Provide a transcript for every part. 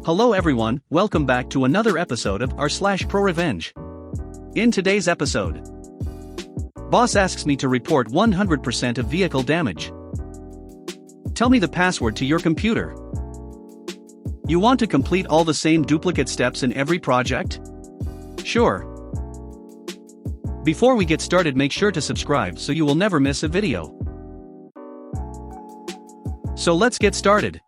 Hello everyone, welcome back to another episode of r/ProRevenge. In today's episode, boss asks me to report 100% of vehicle damage. Tell me the password to your computer. You want to complete all the same duplicate steps in every project? Sure. Before we get started, make sure to subscribe so you will never miss a video. So let's get started.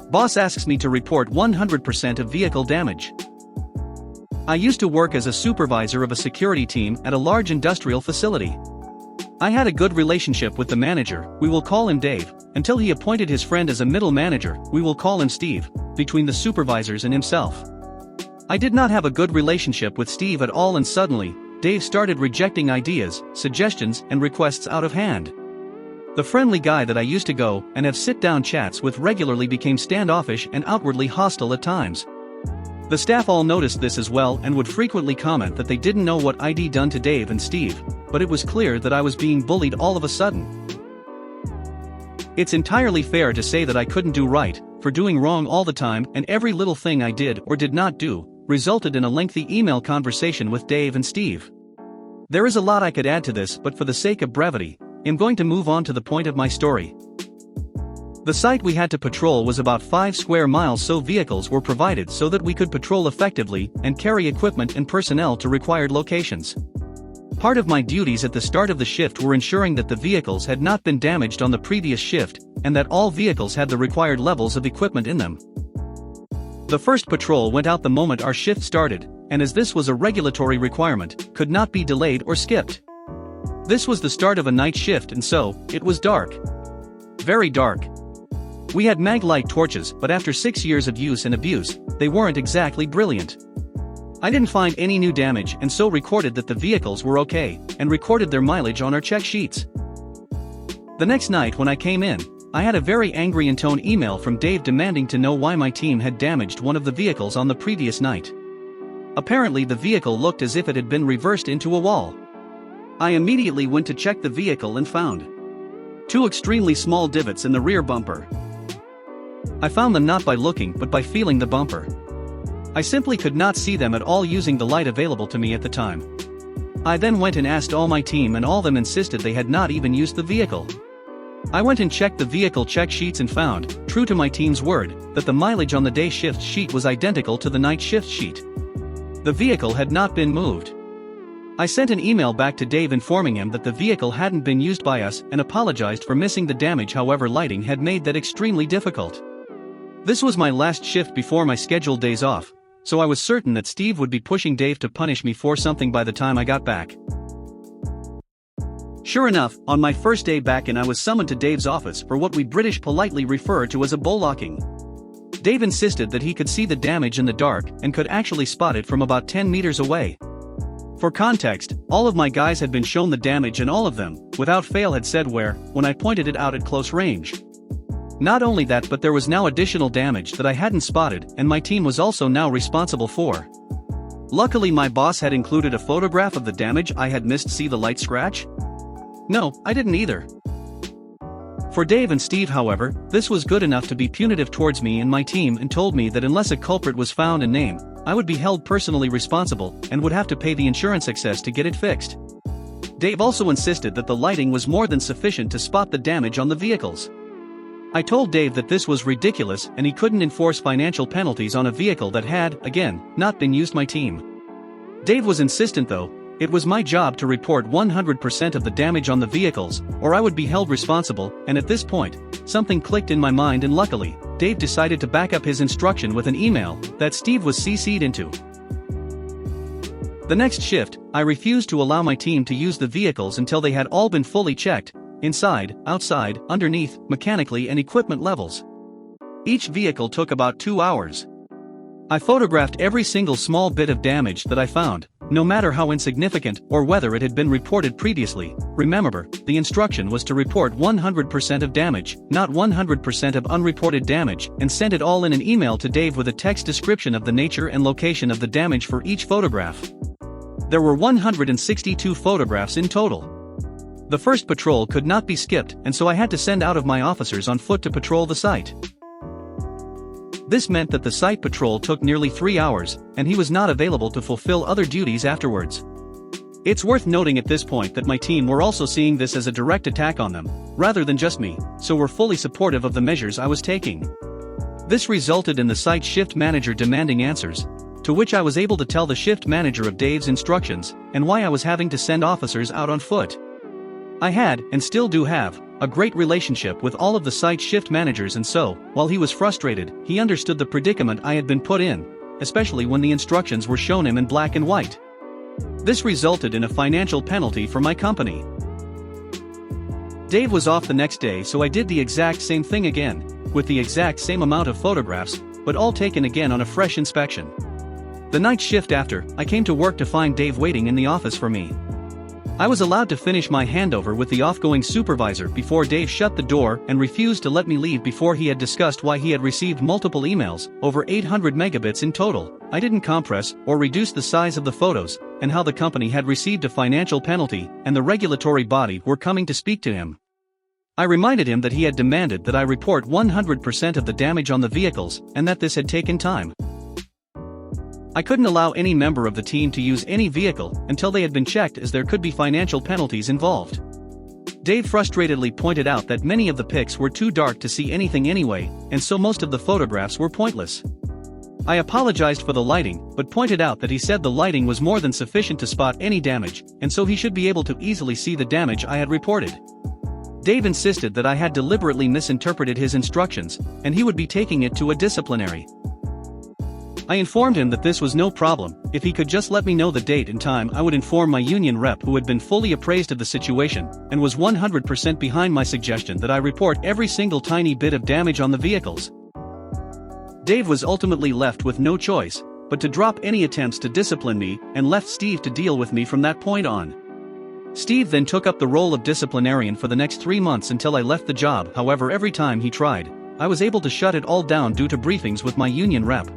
Boss asks me to report 100% of vehicle damage. I used to work as a supervisor of a security team at a large industrial facility. I had a good relationship with the manager, we will call him Dave, until he appointed his friend as a middle manager, we will call him Steve, between the supervisors and himself. I did not have a good relationship with Steve at all, and suddenly, Dave started rejecting ideas, suggestions, and requests out of hand. The friendly guy that I used to go and have sit-down chats with regularly became standoffish and outwardly hostile at times. The staff all noticed this as well and would frequently comment that they didn't know what I'd done to Dave and Steve, but it was clear that I was being bullied all of a sudden. It's entirely fair to say that I couldn't do right, for doing wrong all the time, and every little thing I did or did not do resulted in a lengthy email conversation with Dave and Steve. There is a lot I could add to this, but for the sake of brevity, I'm going to move on to the point of my story. The site we had to patrol was about 5 square miles, so vehicles were provided so that we could patrol effectively and carry equipment and personnel to required locations. Part of my duties at the start of the shift were ensuring that the vehicles had not been damaged on the previous shift, and that all vehicles had the required levels of equipment in them. The first patrol went out the moment our shift started, and as this was a regulatory requirement, could not be delayed or skipped. This was the start of a night shift, and so, it was dark. Very dark. We had mag light torches, but after 6 years of use and abuse, they weren't exactly brilliant. I didn't find any new damage and so recorded that the vehicles were okay, and recorded their mileage on our check sheets. The next night when I came in, I had a very angry in tone email from Dave demanding to know why my team had damaged one of the vehicles on the previous night. Apparently the vehicle looked as if it had been reversed into a wall. I immediately went to check the vehicle and found 2 extremely small divots in the rear bumper. I found them not by looking but by feeling the bumper. I simply could not see them at all using the light available to me at the time. I then went and asked all my team, and all of them insisted they had not even used the vehicle. I went and checked the vehicle check sheets and found, true to my team's word, that the mileage on the day shift sheet was identical to the night shift sheet. The vehicle had not been moved. I sent an email back to Dave informing him that the vehicle hadn't been used by us and apologized for missing the damage. However, lighting had made that extremely difficult. This was my last shift before my scheduled days off, so I was certain that Steve would be pushing Dave to punish me for something by the time I got back. Sure enough, on my first day back in, I was summoned to Dave's office for what we British politely refer to as a bullocking. Dave insisted that he could see the damage in the dark and could actually spot it from about 10 meters away. For context, all of my guys had been shown the damage and all of them, without fail, had said where, when I pointed it out at close range. Not only that, but there was now additional damage that I hadn't spotted and my team was also now responsible for. Luckily my boss had included a photograph of the damage I had missed. See the light scratch? No, I didn't either. For Dave and Steve, however, this was good enough to be punitive towards me and my team, and told me that unless a culprit was found and named, I would be held personally responsible and would have to pay the insurance excess to get it fixed. Dave also insisted that the lighting was more than sufficient to spot the damage on the vehicles. I told Dave that this was ridiculous and he couldn't enforce financial penalties on a vehicle that had, again, not been used. My team. Dave was insistent though. It was my job to report 100% of the damage on the vehicles, or I would be held responsible, and at this point, something clicked in my mind, and luckily, Dave decided to back up his instruction with an email that Steve was CC'd into. The next shift, I refused to allow my team to use the vehicles until they had all been fully checked, inside, outside, underneath, mechanically and equipment levels. Each vehicle took about 2 hours. I photographed every single small bit of damage that I found, no matter how insignificant or whether it had been reported previously. Remember, the instruction was to report 100% of damage, not 100% of unreported damage, and send it all in an email to Dave with a text description of the nature and location of the damage for each photograph. There were 162 photographs in total. The first patrol could not be skipped, and so I had to send out of my officers on foot to patrol the site. This meant that the site patrol took nearly 3 hours, and he was not available to fulfill other duties afterwards. It's worth noting at this point that my team were also seeing this as a direct attack on them, rather than just me, so were fully supportive of the measures I was taking. This resulted in the site shift manager demanding answers, to which I was able to tell the shift manager of Dave's instructions, and why I was having to send officers out on foot. I had, and still do have, a great relationship with all of the site shift managers, and so, while he was frustrated, he understood the predicament I had been put in, especially when the instructions were shown him in black and white. This resulted in a financial penalty for my company. Dave was off the next day, so I did the exact same thing again, with the exact same amount of photographs, but all taken again on a fresh inspection. The night shift after, I came to work to find Dave waiting in the office for me. I was allowed to finish my handover with the off-going supervisor before Dave shut the door and refused to let me leave before he had discussed why he had received multiple emails, over 800 megabits in total. I didn't compress or reduce the size of the photos, and how the company had received a financial penalty, and the regulatory body were coming to speak to him. I reminded him that he had demanded that I report 100% of the damage on the vehicles, and that this had taken time. I couldn't allow any member of the team to use any vehicle until they had been checked, as there could be financial penalties involved. Dave frustratedly pointed out that many of the pics were too dark to see anything anyway, and so most of the photographs were pointless. I apologized for the lighting, but pointed out that he said the lighting was more than sufficient to spot any damage, and so he should be able to easily see the damage I had reported. Dave insisted that I had deliberately misinterpreted his instructions, and he would be taking it to a disciplinary. I informed him that this was no problem, if he could just let me know the date and time. I would inform my union rep, who had been fully appraised of the situation, and was 100% behind my suggestion that I report every single tiny bit of damage on the vehicles. Dave was ultimately left with no choice but to drop any attempts to discipline me, and left Steve to deal with me from that point on. Steve then took up the role of disciplinarian for the next 3 months until I left the job. However, every time he tried, I was able to shut it all down due to briefings with my union rep.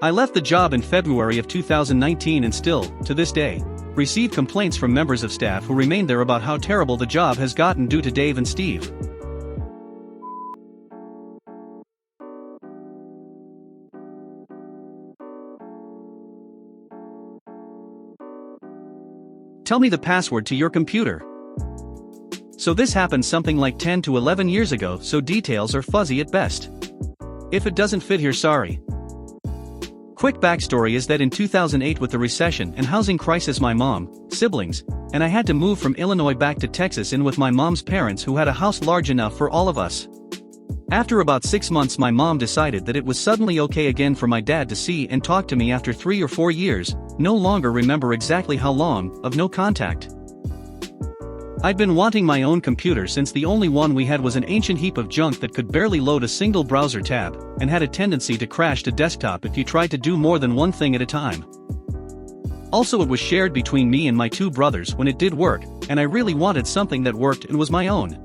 I left the job in February of 2019 and still, to this day, receive complaints from members of staff who remain there about how terrible the job has gotten due to Dave and Steve. Tell me the password to your computer. So this happened something like 10 to 11 years ago, so details are fuzzy at best. If it doesn't fit here, sorry. Quick backstory is that in 2008, with the recession and housing crisis, my mom, siblings, and I had to move from Illinois back to Texas in with my mom's parents, who had a house large enough for all of us. After about 6 months, my mom decided that it was suddenly okay again for my dad to see and talk to me after 3 or 4 years, no longer remember exactly how long, of no contact. I'd been wanting my own computer since the only one we had was an ancient heap of junk that could barely load a single browser tab, and had a tendency to crash to desktop if you tried to do more than one thing at a time. Also, it was shared between me and my 2 brothers when it did work, and I really wanted something that worked and was my own.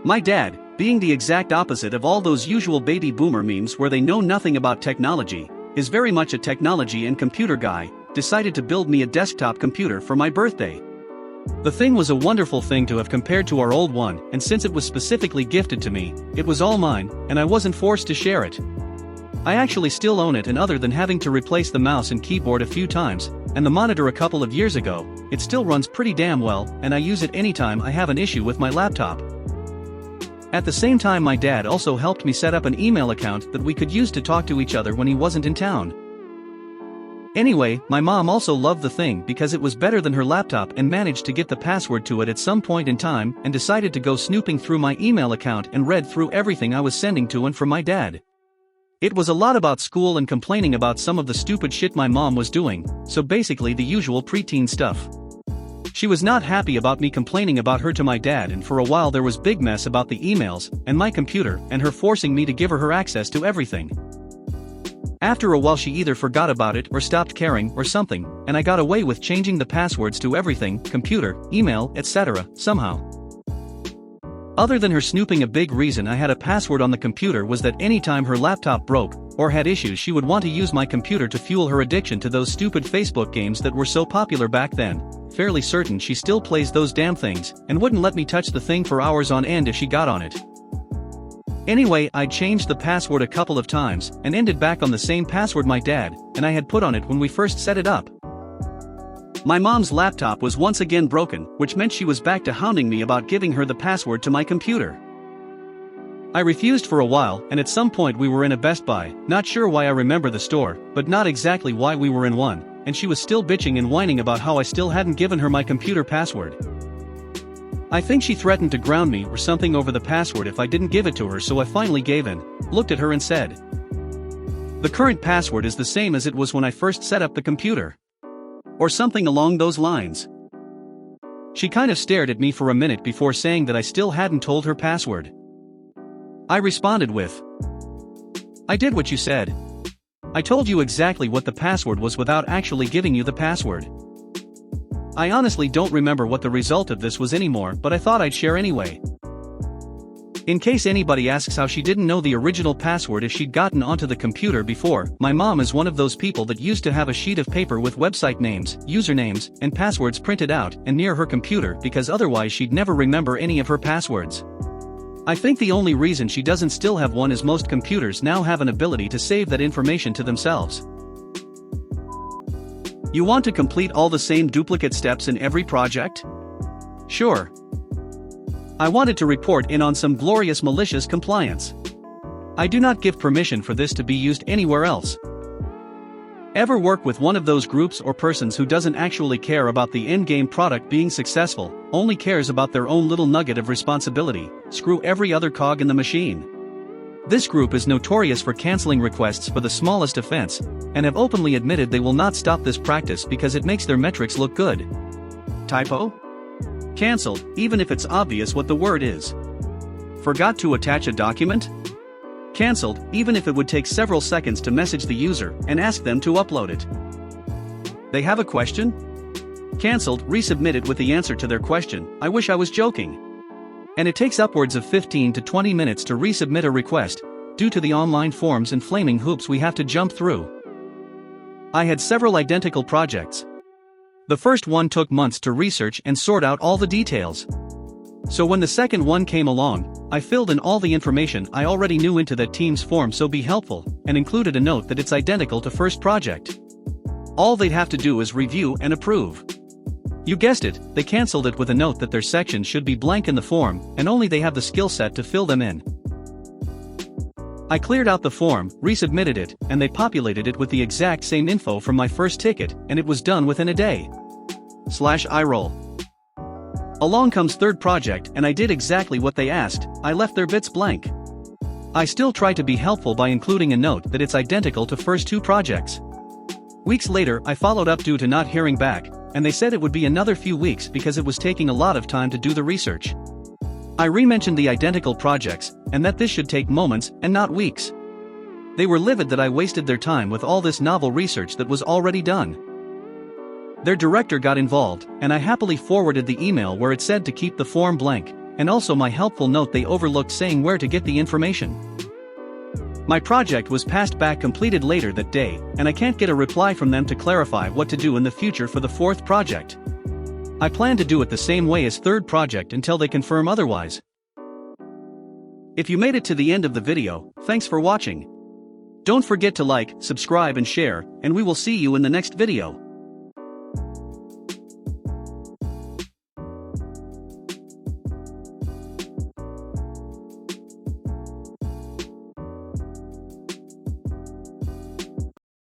My dad, being the exact opposite of all those usual baby boomer memes where they know nothing about technology, is very much a technology and computer guy, decided to build me a desktop computer for my birthday. The thing was a wonderful thing to have compared to our old one, and since it was specifically gifted to me, it was all mine, and I wasn't forced to share it. I actually still own it, and other than having to replace the mouse and keyboard a few times, and the monitor a couple of years ago, it still runs pretty damn well, and I use it anytime I have an issue with my laptop. At the same time, my dad also helped me set up an email account that we could use to talk to each other when he wasn't in town. Anyway, my mom also loved the thing because it was better than her laptop, and managed to get the password to it at some point in time, and decided to go snooping through my email account and read through everything I was sending to and from my dad. It was a lot about school and complaining about some of the stupid shit my mom was doing, so basically the usual preteen stuff. She was not happy about me complaining about her to my dad, and for a while there was big mess about the emails, and my computer, and her forcing me to give her access to everything. After a while she either forgot about it or stopped caring or something, and I got away with changing the passwords to everything, computer, email, etc., somehow. Other than her snooping, a big reason I had a password on the computer was that anytime her laptop broke, or had issues, she would want to use my computer to fuel her addiction to those stupid Facebook games that were so popular back then. Fairly certain she still plays those damn things, and wouldn't let me touch the thing for hours on end if she got on it. Anyway, I changed the password a couple of times and ended back on the same password my dad and I had put on it when we first set it up. My mom's laptop was once again broken, which meant she was back to hounding me about giving her the password to my computer. I refused for a while, and at some point we were in a Best Buy, not sure why I remember the store, but not exactly why we were in one, and she was still bitching and whining about how I still hadn't given her my computer password. I think she threatened to ground me or something over the password if I didn't give it to her, so I finally gave in, looked at her and said, "The current password is the same as it was when I first set up the computer." Or something along those lines. She kind of stared at me for a minute before saying that I still hadn't told her password. I responded with, "I did what you said. I told you exactly what the password was without actually giving you the password." I honestly don't remember what the result of this was anymore, but I thought I'd share anyway. In case anybody asks how she didn't know the original password if she'd gotten onto the computer before, my mom is one of those people that used to have a sheet of paper with website names, usernames, and passwords printed out and near her computer because otherwise she'd never remember any of her passwords. I think the only reason she doesn't still have one is most computers now have an ability to save that information to themselves. You want to complete all the same duplicate steps in every project? Sure. I wanted to report in on some glorious malicious compliance. I do not give permission for this to be used anywhere else. Ever work with one of those groups or persons who doesn't actually care about the end-game product being successful, only cares about their own little nugget of responsibility, screw every other cog in the machine? This group is notorious for canceling requests for the smallest offense, and have openly admitted they will not stop this practice because it makes their metrics look good. Typo? Cancelled, even if it's obvious what the word is. Forgot to attach a document? Cancelled, even if it would take several seconds to message the user and ask them to upload it. They have a question? Cancelled, resubmitted with the answer to their question. I wish I was joking. And it takes upwards of 15 to 20 minutes to resubmit a request, due to the online forms and flaming hoops we have to jump through. I had several identical projects. The first one took months to research and sort out all the details. So when the second one came along, I filled in all the information I already knew into that team's form so be helpful, and included a note that it's identical to first project. All they'd have to do is review and approve. You guessed it, they cancelled it with a note that their sections should be blank in the form, and only they have the skill set to fill them in. I cleared out the form, resubmitted it, and they populated it with the exact same info from my first ticket, and it was done within a day. /eye roll. Along comes third project and I did exactly what they asked, I left their bits blank. I still try to be helpful by including a note that it's identical to first two projects. Weeks later I followed up due to not hearing back, and they said it would be another few weeks because it was taking a lot of time to do the research. I re-mentioned the identical projects, and that this should take moments and not weeks. They were livid that I wasted their time with all this novel research that was already done. Their director got involved, and I happily forwarded the email where it said to keep the form blank, and also my helpful note they overlooked saying where to get the information. My project was passed back completed later that day, and I can't get a reply from them to clarify what to do in the future for the fourth project. I plan to do it the same way as third project until they confirm otherwise. If you made it to the end of the video, thanks for watching. Don't forget to like, subscribe and share, and we will see you in the next video.